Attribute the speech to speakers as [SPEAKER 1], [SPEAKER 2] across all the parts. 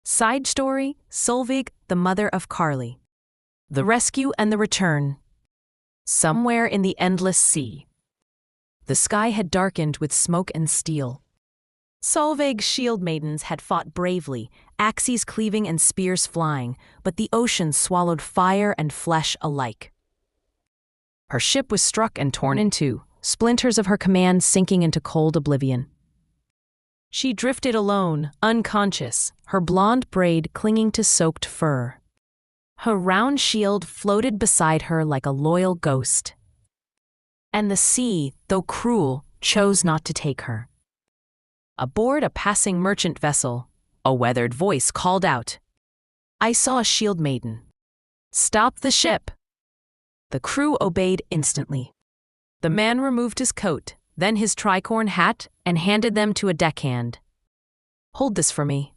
[SPEAKER 1] Side story: Solveig, the mother of Karlie. The rescue and the return. Somewhere in the endless sea. The sky had darkened with smoke and steel. Solveig's shield maidens had fought bravely, axes cleaving and spears flying, but the ocean swallowed fire and flesh alike. Her ship was struck and torn in two, splinters of her command sinking into cold oblivion. She drifted alone, unconscious, her blonde braid clinging to soaked fur. Her round shield floated beside her like a loyal ghost. And the sea, though cruel, chose not to take her. Aboard a passing merchant vessel, a weathered voice called out, "I saw a shield maiden. Stop the ship!" The crew obeyed instantly. The man removed his coat, then his tricorn hat, and handed them to a deckhand. "Hold this for me."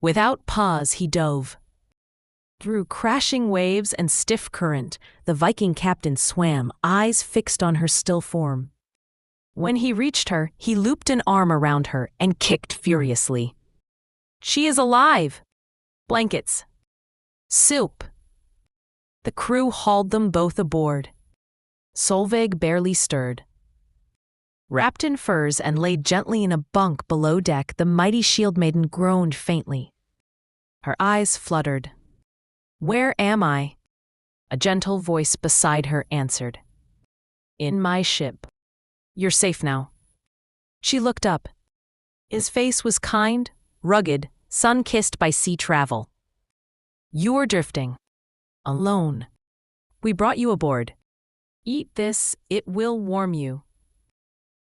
[SPEAKER 1] Without pause, he dove. Through crashing waves and stiff current, the Viking captain swam, eyes fixed on her still form. When he reached her, he looped an arm around her and kicked furiously. "She is alive!" "Blankets." "Soup." The crew hauled them both aboard. Solveig barely stirred. Wrapped in furs and laid gently in a bunk below deck, the mighty shield maiden groaned faintly. Her eyes fluttered. "Where am I?" A gentle voice beside her answered. "In my ship. You're safe now." She looked up. His face was kind, rugged, sun-kissed by sea travel. "You're drifting. Alone. We brought you aboard. Eat this, it will warm you."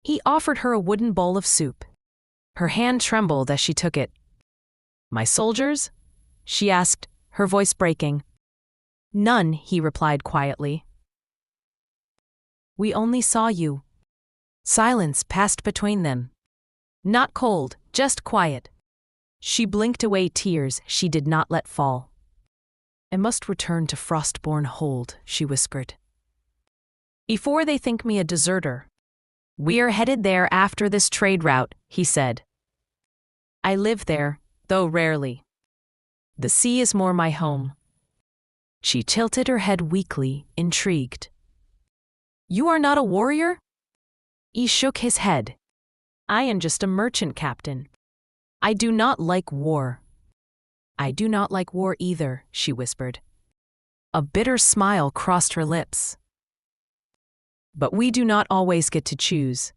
[SPEAKER 1] He offered her a wooden bowl of soup. Her hand trembled as she took it. "My soldiers?" she asked, her voice breaking. "None," he replied quietly. "We only saw you." Silence passed between them. Not cold, just quiet. She blinked away tears she did not let fall. "I must return to Frostborn Hold," she whispered. "Before they think me a deserter." "We are headed there after this trade route," he said. "I live there, though rarely. The sea is more my home." She tilted her head weakly, intrigued. "You are not a warrior?" He shook his head. "I am just a merchant captain. I do not like war." "I do not like war either," she whispered. A bitter smile crossed her lips. "But we do not always get to choose."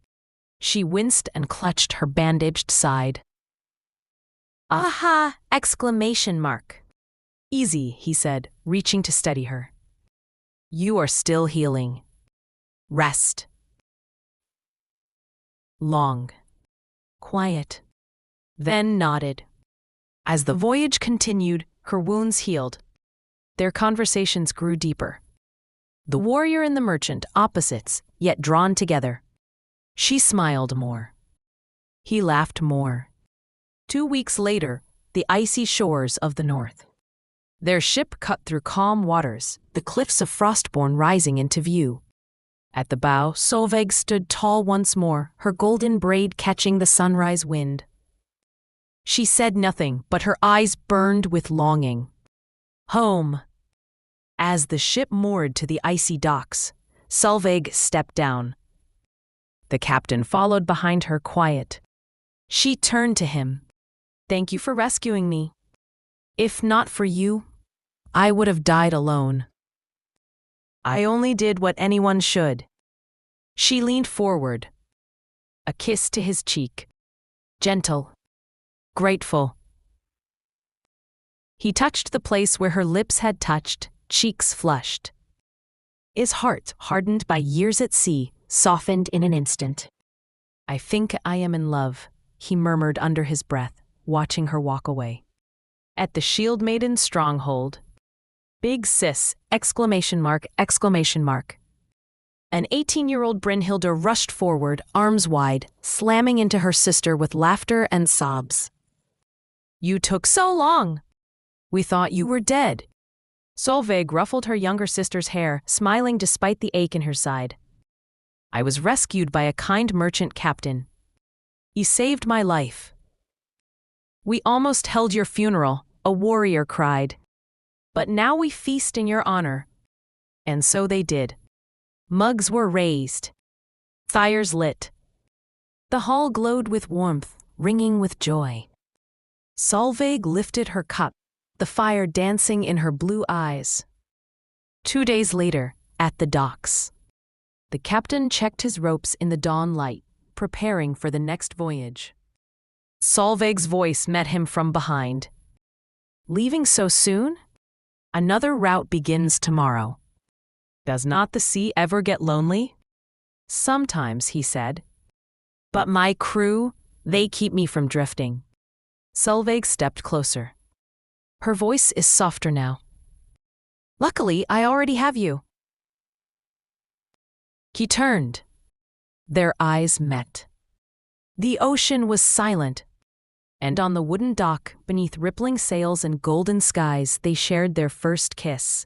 [SPEAKER 1] She winced and clutched her bandaged side. "Aha!" exclamation mark. "Easy," he said, reaching to steady her. "You are still healing. Rest." Long. Quiet. Then nodded. As the voyage continued, her wounds healed. Their conversations grew deeper. The warrior and the merchant, opposites, yet drawn together. She smiled more. He laughed more. 2 weeks later, the icy shores of the north. Their ship cut through calm waters, the cliffs of Frostborn rising into view. At the bow, Solveig stood tall once more, her golden braid catching the sunrise wind. She said nothing, but her eyes burned with longing. Home. As the ship moored to the icy docks, Solveig stepped down. The captain followed behind her, quiet. She turned to him. "Thank you for rescuing me. If not for you, I would have died alone." "I only did what anyone should." She leaned forward. A kiss to his cheek. Gentle. Grateful. He touched the place where her lips had touched, cheeks flushed. His heart, hardened by years at sea, softened in an instant. "I think I am in love," he murmured under his breath, watching her walk away. At the Shield Maiden's stronghold. "Big sis!" exclamation mark, exclamation mark. An 18-year-old Brynhilde rushed forward, arms wide, slamming into her sister with laughter and sobs. "You took so long! We thought you were dead." Solveig ruffled her younger sister's hair, smiling despite the ache in her side. "I was rescued by a kind merchant captain. He saved my life." We almost held your funeral, a warrior cried. But now we feast in your honor. And so they did. Mugs were raised. Fires lit. The hall glowed with warmth, ringing with joy. Solveig lifted her cup, the fire dancing in her blue eyes. 2 days later, at the docks, the captain checked his ropes in the dawn light, preparing for the next voyage. Solveig's voice met him from behind. Leaving so soon? Another route begins tomorrow. Does not the sea ever get lonely? Sometimes, he said. But my crew, they keep me from drifting. Solveig stepped closer. Her voice is softer now. Luckily, I already have you. He turned. Their eyes met. The ocean was silent, and on the wooden dock, beneath rippling sails and golden skies, they shared their first kiss.